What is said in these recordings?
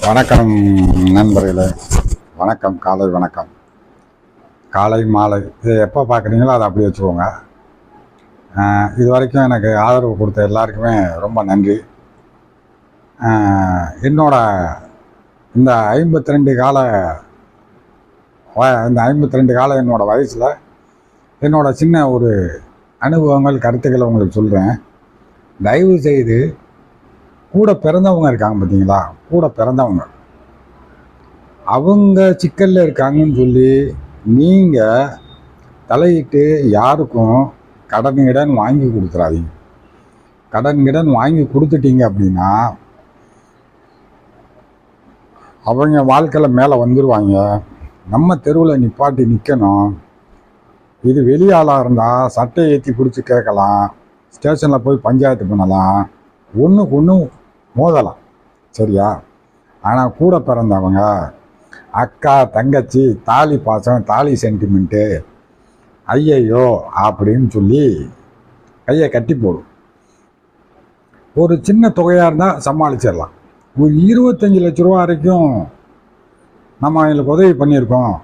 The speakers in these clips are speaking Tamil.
வணக்கம் நண்பர்களே. வணக்கம், காலை வணக்கம், காலை மாலை. இது எப்போ பார்க்குறீங்களோ அதை அப்படி வச்சுக்கோங்க. இது வரைக்கும் எனக்கு ஆதரவு கொடுத்த எல்லாருக்குமே ரொம்ப நன்றி. என்னோட இந்த 52 கால என்னோடய வயசில் என்னோட சின்ன ஒரு அனுபவங்கள், கருத்துக்களை உங்களுக்கு சொல்கிறேன். தயவு செய்து கூட பிறந்தவங்க இருக்காங்க பார்த்தீங்களா, கூட பிறந்தவங்க அவங்க சிக்கலில் இருக்காங்கன்னு சொல்லி நீங்கள் தலையிட்டு யாருக்கும் கடன் வாங்கி கொடுத்துறாதீங்க. கடன் வாங்கி கொடுத்துட்டீங்க அப்படின்னா அவங்க வாழ்க்கையில் மேலே வந்துடுவாங்க. நம்ம தெருவில் நிப்பாட்டி நிற்கணும். இது வெளியாளாக இருந்தால் சட்டையை ஏற்றி பிடிச்சி கேட்கலாம், ஸ்டேஷனில் போய் பஞ்சாயத்து பண்ணலாம், ஒன்றுக்கு ஒன்று மோதலாம், சரியா? ஆனால் கூட பிறந்தவங்க அக்கா தங்கச்சி தாலி பாசம், தாலி சென்டிமெண்ட்டு, ஐயையோ அப்படின்னு சொல்லி கையை கட்டி போடும். ஒரு சின்ன தொகையாக இருந்தால் சமாளிச்சிடலாம். ஒரு 25 லட்ச ரூபா வரைக்கும் நம்ம அவங்களுக்கு உதவி பண்ணியிருக்கோம்,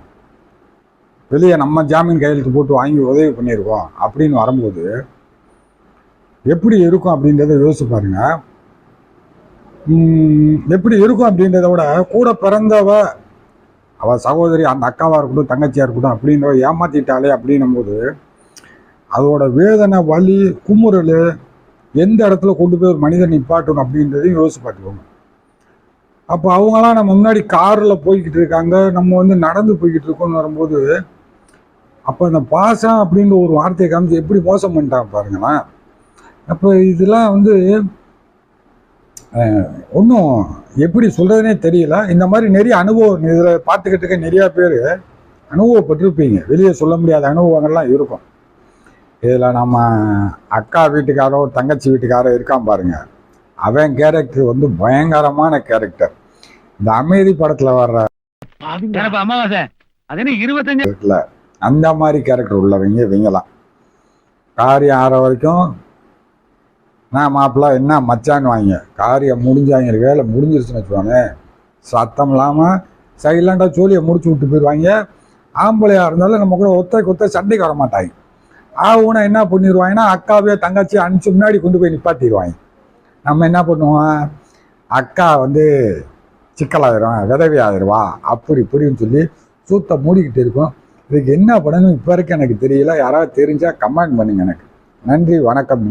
வெளியே நம்ம ஜாமீன் கையெழுத்து போட்டு வாங்கி உதவி பண்ணியிருக்கோம் அப்படின்னு வரும்போது எப்படி இருக்கும் அப்படின்றத யோசிச்சு பாருங்க. எப்படி இருக்கும் அப்படின்றத விட கூட பிறந்தவ, அவள் சகோதரி, அந்த அக்காவாக இருக்கட்டும் தங்கச்சியாக இருக்கட்டும் அப்படின்றவ ஏமாத்திட்டாலே அப்படின்னும் போது அதோட வேதனை, வலி, குமுறல் எந்த இடத்துல கொண்டு போய் ஒரு மனிதன் நிப்பாட்டணும் அப்படின்றதையும் யோசிச்சு பார்த்துக்கோங்க. அப்போ அவங்களாம் நம்ம முன்னாடி காரில் போய்கிட்டு இருக்காங்க, நம்ம நடந்து போய்கிட்டு இருக்கோம்னு வரும்போது அப்போ அந்த பாசம் அப்படின்ற ஒரு வார்த்தையை காமிச்சு எப்படி மோசம் பண்ணிட்டாங்க பாருங்களேன். அப்போ இதெல்லாம் ஒன்றும் எப்படி சொல்கிறதுனே தெரியல. இந்த மாதிரி நிறைய அனுபவம் இதில் பார்த்துக்கிட்டு இருக்க நிறையா பேர் அனுபவப்பட்டிருப்பீங்க. வெளியே சொல்ல முடியாத அனுபவங்கள்லாம் இருக்கும். இதில் நம்ம அக்கா வீட்டுக்காரோ தங்கச்சி வீட்டுக்காரோ இருக்கான் பாருங்க, அவன் கேரக்டர் பயங்கரமான கேரக்டர். இந்த அமைதி படத்தில் வர்ற இருக்குல்ல, அந்த மாதிரி கேரக்டர் உள்ளவங்க இவங்கலாம். காரியம் ஆற வரைக்கும் நான் மாப்பிள்ள என்ன மச்சான்னு வாங்க, காரியம் முடிஞ்சாங்க, வேலை முடிஞ்சிருச்சுன்னு வச்சுவாங்க, சத்தம் இல்லாமல் சைலண்டாக சோழியை முடிச்சு விட்டு போயிடுவாங்க. ஆம்பளையாக இருந்தாலும் நம்ம கூட ஒத்த சண்டைக்கு வர மாட்டாங்க. ஆகுனா என்ன பண்ணிடுவாங்கன்னா அக்காவே தங்கச்சி அனுப்பிச்சு முன்னாடி கொண்டு போய் நிப்பாட்டிடுவாங்க. நம்ம என்ன பண்ணுவோம், அக்கா சிக்கலாயிரும், விதவி ஆயிடுவா, அப்படி இப்படின்னு சொல்லி சூத்தை மூடிக்கிட்டு இருக்கும். இதுக்கு என்ன பண்ணணும் இப்போ வரைக்கும் எனக்கு தெரியல. யாராவது தெரிஞ்சால் கமெண்ட் பண்ணுங்க எனக்கு. நன்றி, வணக்கம்.